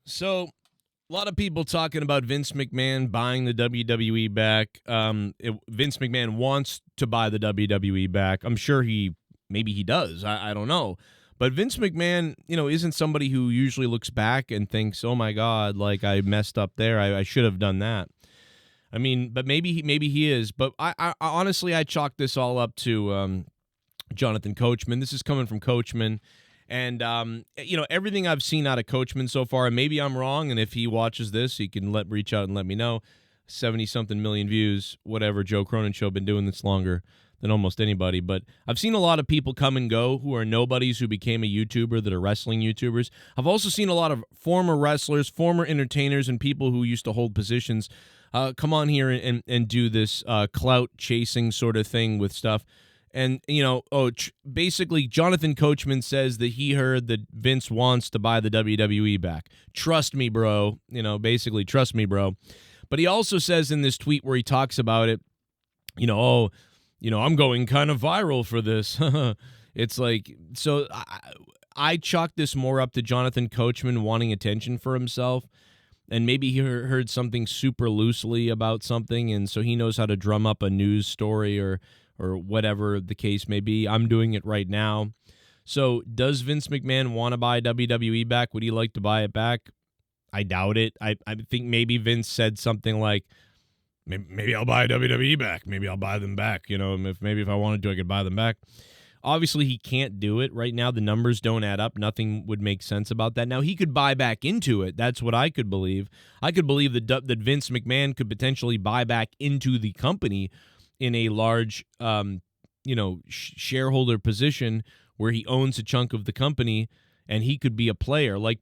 So, a lot of people talking about Vince McMahon buying the WWE back. Vince McMahon wants to buy the WWE back. I'm sure maybe he does. I don't know. But Vince McMahon, isn't somebody who usually looks back and thinks, "Oh my God, like I messed up there. I should have done that." I mean, but maybe he is. But I honestly, I chalk this all up to Jonathan Coachman. This is coming from Coachman. And, everything I've seen out of Coachman so far, and maybe I'm wrong, and if he watches this, he can reach out and let me know. 70-something million views, whatever. Joe Cronin Show, been doing this longer than almost anybody. But I've seen a lot of people come and go who are nobodies who became a YouTuber that are wrestling YouTubers. I've also seen a lot of former wrestlers, former entertainers, and people who used to hold positions come on here and do this clout chasing sort of thing with stuff. And, basically, Jonathan Coachman says that he heard that Vince wants to buy the WWE back. Trust me, bro. Basically, trust me, bro. But he also says in this tweet where he talks about it, I'm going kind of viral for this. It's like, so I chalk this more up to Jonathan Coachman wanting attention for himself. And maybe he heard something super loosely about something, and so he knows how to drum up a news story or whatever the case may be. I'm doing it right now. So does Vince McMahon want to buy WWE back? Would he like to buy it back? I doubt it. I think maybe Vince said something like, maybe I'll buy WWE back. Maybe I'll buy them back. If I wanted to, I could buy them back. Obviously, he can't do it right now. The numbers don't add up. Nothing would make sense about that. Now, he could buy back into it. That's what I could believe. I could believe that Vince McMahon could potentially buy back into the company in a large, shareholder position where he owns a chunk of the company, and he could be a player. Like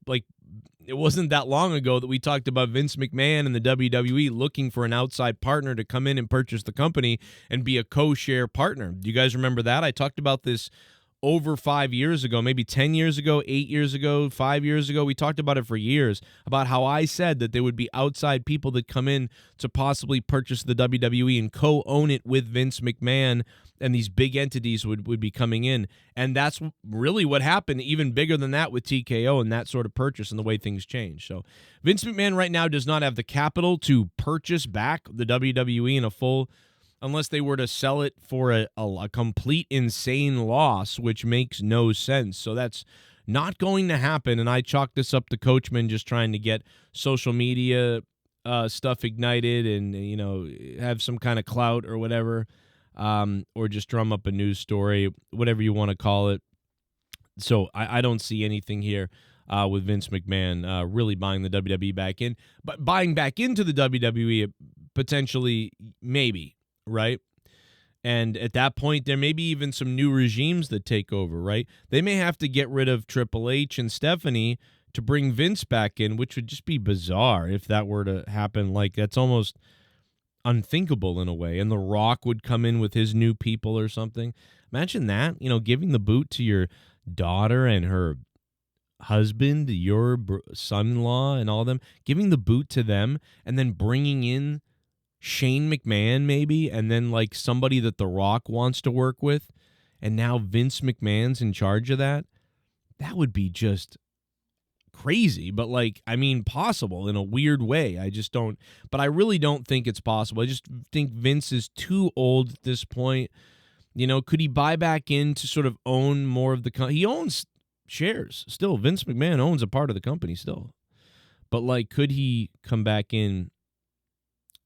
it wasn't that long ago that we talked about Vince McMahon and the WWE looking for an outside partner to come in and purchase the company and be a co-share partner. Do you guys remember that? I talked about this over 5 years ago, maybe 10 years ago, 8 years ago, 5 years ago. We talked about it for years, about how I said that there would be outside people that come in to possibly purchase the WWE and co-own it with Vince McMahon, and these big entities would be coming in. And that's really what happened, even bigger than that with TKO and that sort of purchase and the way things change. So Vince McMahon right now does not have the capital to purchase back the WWE in a full, unless they were to sell it for a complete insane loss, which makes no sense. So that's not going to happen, and I chalk this up to Coachman just trying to get social media stuff ignited and, have some kind of clout or whatever, or just drum up a news story, whatever you want to call it. So I don't see anything here with Vince McMahon really buying the WWE back in. But buying back into the WWE, potentially, maybe. Right? And at that point, there may be even some new regimes that take over, right? They may have to get rid of Triple H and Stephanie to bring Vince back in, which would just be bizarre if that were to happen. Like, that's almost unthinkable in a way. And The Rock would come in with his new people or something. Imagine that, giving the boot to your daughter and her husband, your son-in-law and all of them, giving the boot to them and then bringing in Shane McMahon maybe, and then like somebody that The Rock wants to work with, and now Vince McMahon's in charge of that. That would be just crazy, but possible in a weird way. But I really don't think it's possible. I just think Vince is too old at this point. Could he buy back in to sort of own more of the company? He owns shares still. Vince McMahon owns a part of the company still. But could he come back in,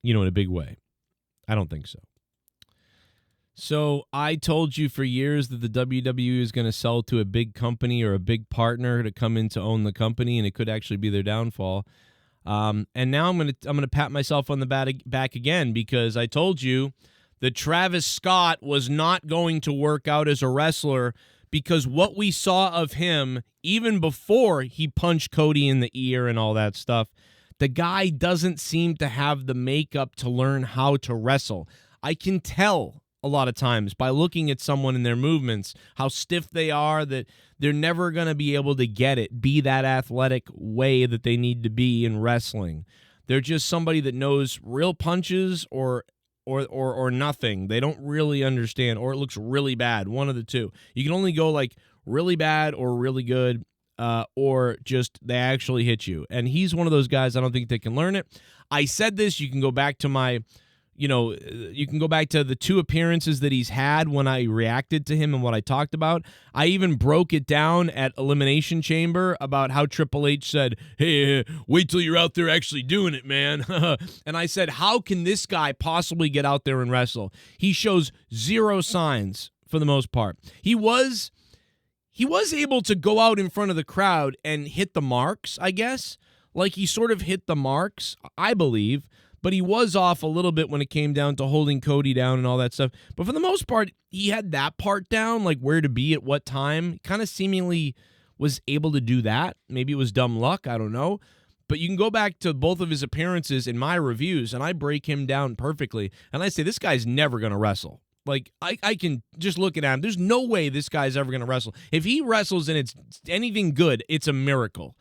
in a big way? I don't think so. So I told you for years that the WWE is going to sell to a big company or a big partner to come in to own the company, and it could actually be their downfall. And now I'm going to pat myself on the back again, because I told you that Travis Scott was not going to work out as a wrestler, because what we saw of him, even before he punched Cody in the ear and all that stuff, the guy doesn't seem to have the makeup to learn how to wrestle. I can tell a lot of times by looking at someone in their movements, how stiff they are, that they're never going to be able to be that athletic way that they need to be in wrestling. They're just somebody that knows real punches or nothing. They don't really understand, or it looks really bad, one of the two. You can only go like really bad or really good. or just they actually hit you. And he's one of those guys I don't think they can learn it. I said this. You can go back to you can go back to the 2 appearances that he's had when I reacted to him and what I talked about. I even broke it down at Elimination Chamber about how Triple H said, hey, wait till you're out there actually doing it, man. And I said, how can this guy possibly get out there and wrestle? He shows 0 signs for the most part. He was able to go out in front of the crowd and hit the marks, I guess. Like he sort of hit the marks, I believe. But he was off a little bit when it came down to holding Cody down and all that stuff. But for the most part, he had that part down, like where to be at what time. Kind of seemingly was able to do that. Maybe it was dumb luck. I don't know. But you can go back to both of his appearances in my reviews, and I break him down perfectly. And I say, this guy's never going to wrestle. Like, I can just look at him. There's no way this guy's ever going to wrestle. If he wrestles and it's anything good, it's a miracle.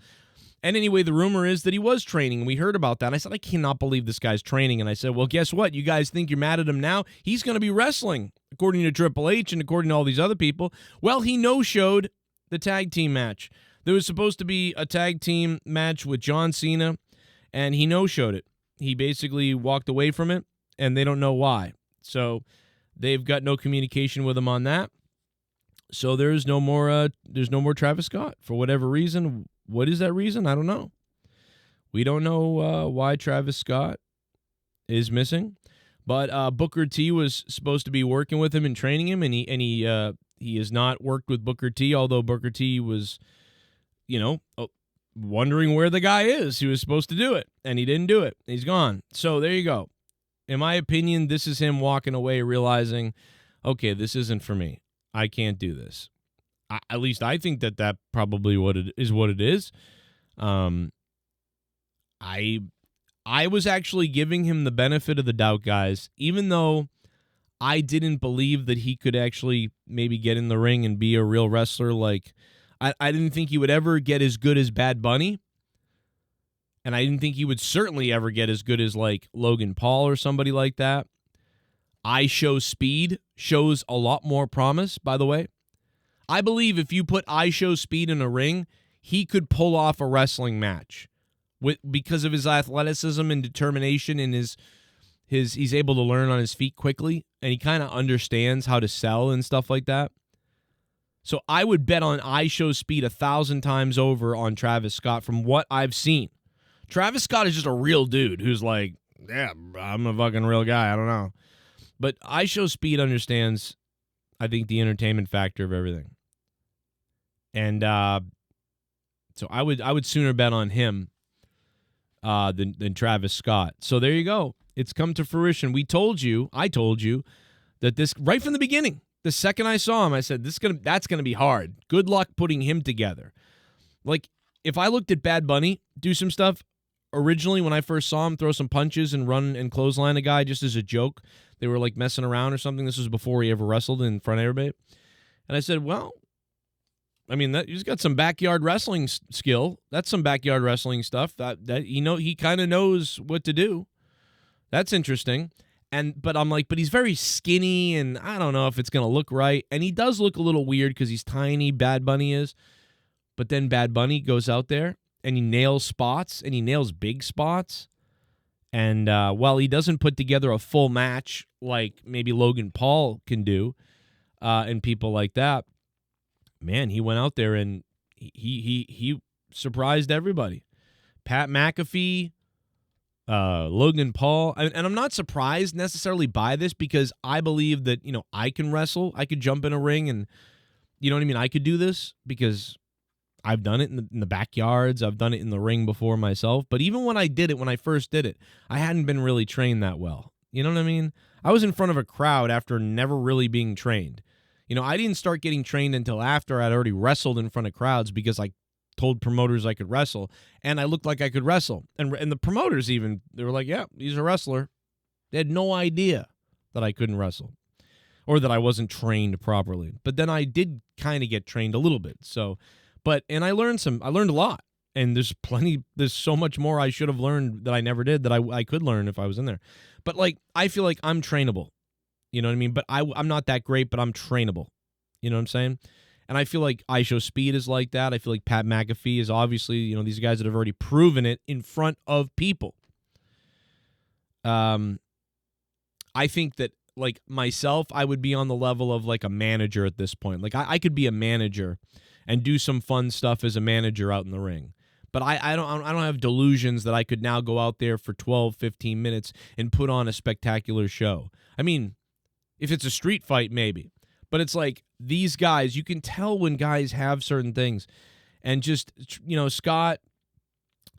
And anyway, the rumor is that he was training. We heard about that. And I said, I cannot believe this guy's training. And I said, well, guess what? You guys think you're mad at him now? He's going to be wrestling, according to Triple H and according to all these other people. Well, he no-showed the tag team match. There was supposed to be a tag team match with John Cena, and he no-showed it. He basically walked away from it, and they don't know why. So they've got no communication with him on that. So there's no more Travis Scott for whatever reason. What is that reason? I don't know. We don't know why Travis Scott is missing, but Booker T was supposed to be working with him and training him, and he has not worked with Booker T. Although Booker T was, wondering where the guy is. He was supposed to do it, and he didn't do it. He's gone. So there you go. In my opinion, this is him walking away, realizing, okay, this isn't for me. I can't do this. At least I think that probably what it is. I was actually giving him the benefit of the doubt, guys, even though I didn't believe that he could actually maybe get in the ring and be a real wrestler. Like, I didn't think he would ever get as good as Bad Bunny, and I didn't think he would certainly ever get as good as, like, Logan Paul or somebody like that. I Show Speed shows a lot more promise, by the way. I believe if you put I Show Speed in a ring, he could pull off a wrestling match because of his athleticism and determination, and he's able to learn on his feet quickly, and he kind of understands how to sell and stuff like that. So I would bet on I Show Speed 1,000 times over on Travis Scott from what I've seen. Travis Scott is just a real dude who's like, yeah, I'm a fucking real guy. I don't know. But I Show Speed understands, I think, the entertainment factor of everything. And so I would sooner bet on him than Travis Scott. So there you go. It's come to fruition. I told you that this right from the beginning. The second I saw him, I said that's gonna be hard. Good luck putting him together. Like, if I looked at Bad Bunny do some stuff originally when I first saw him throw some punches and run and clothesline a guy just as a joke, they were like messing around or something. This was before he ever wrestled in front of everybody. And I said, well, I mean, he's got some backyard wrestling skill. That's some backyard wrestling stuff that he kind of knows what to do. That's interesting. But I'm like, but he's very skinny, and I don't know if it's going to look right. And he does look a little weird because he's tiny, Bad Bunny is. But then Bad Bunny goes out there, and he nails spots, and he nails big spots. And while he doesn't put together a full match like maybe Logan Paul can do, and people like that, man, he went out there and he surprised everybody. Pat McAfee, Logan Paul, and I'm not surprised necessarily by this because I believe that, I can wrestle. I could jump in a ring and, you know what I mean? I could do this because I've done it in the backyards. I've done it in the ring before myself. But even when I first did it, I hadn't been really trained that well. You know what I mean? I was in front of a crowd after never really being trained. I didn't start getting trained until after I'd already wrestled in front of crowds because I told promoters I could wrestle, and I looked like I could wrestle. And the promoters even, they were like, yeah, he's a wrestler. They had no idea that I couldn't wrestle or that I wasn't trained properly. But then I did kind of get trained a little bit. And I learned a lot. And there's so much more I should have learned that I never did that I could learn if I was in there. But I feel like I'm trainable. You know what I mean? But I'm not that great, but I'm trainable. You know what I'm saying? And I feel like ISO Speed is like that. I feel like Pat McAfee is obviously, these guys that have already proven it in front of people. I think that, like myself, I would be on the level of like a manager at this point. Like I could be a manager and do some fun stuff as a manager out in the ring. But I don't have delusions that I could now go out there for 12, 15 minutes and put on a spectacular show. I mean, if it's a street fight, maybe. But it's like these guys, you can tell when guys have certain things. And just, Scott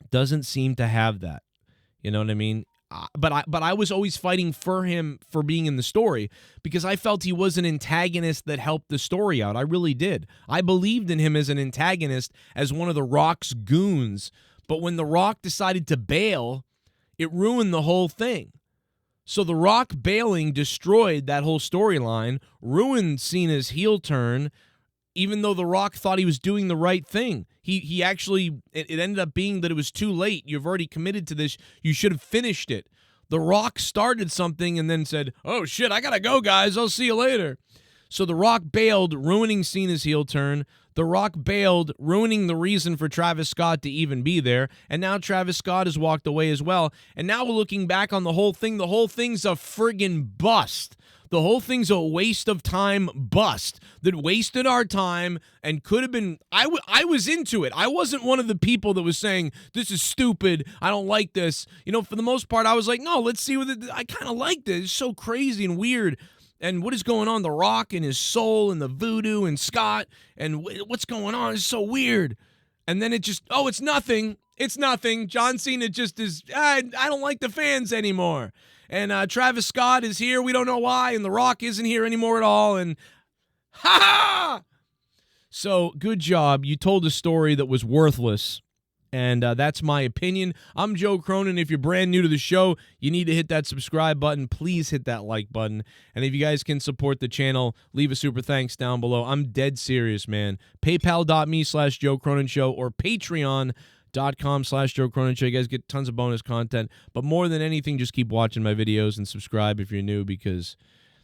doesn't seem to have that. You know what I mean? But I was always fighting for him for being in the story because I felt he was an antagonist that helped the story out. I really did. I believed in him as an antagonist, as one of The Rock's goons. But when The Rock decided to bail, it ruined the whole thing. So The Rock bailing destroyed that whole storyline, ruined Cena's heel turn, even though The Rock thought he was doing the right thing. He actually, it ended up being that it was too late. You've already committed to this. You should have finished it. The Rock started something and then said, oh, shit, I got to go, guys. I'll see you later. So The Rock bailed, ruining Cena's heel turn. The Rock bailed, ruining the reason for Travis Scott to even be there. And now Travis Scott has walked away as well. And now we're looking back on the whole thing thing's a friggin' bust. The whole thing's a waste of time bust that wasted our time and could have been. I was into it. I wasn't one of the people that was saying, this is stupid. I don't like this. For the most part, I was like, no, let's see what I kind of like this. It's so crazy and weird. And what is going on? The Rock and his soul and the voodoo and Scott and what's going on is so weird. And then it just, it's nothing. It's nothing. John Cena just is, I don't like the fans anymore. And Travis Scott is here. We don't know why. And The Rock isn't here anymore at all. And ha-ha! So good job. You told a story that was worthless. And that's my opinion. I'm Joe Cronin. If you're brand new to the show, you need to hit that subscribe button. Please hit that like button. And if you guys can support the channel, leave a super thanks down below. I'm dead serious, man. PayPal.me/Joe Cronin Show or Patreon.com/Joe Cronin Show. You guys get tons of bonus content. But more than anything, just keep watching my videos and subscribe if you're new, because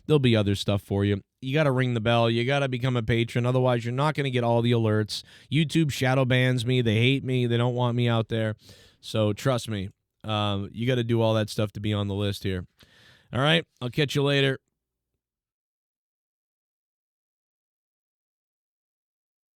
there'll be other stuff for you. You got to ring the bell. You got to become a patron. Otherwise, you're not going to get all the alerts. YouTube shadow bans me. They hate me. They don't want me out there. So trust me, you got to do all that stuff to be on the list here. All right, I'll catch you later.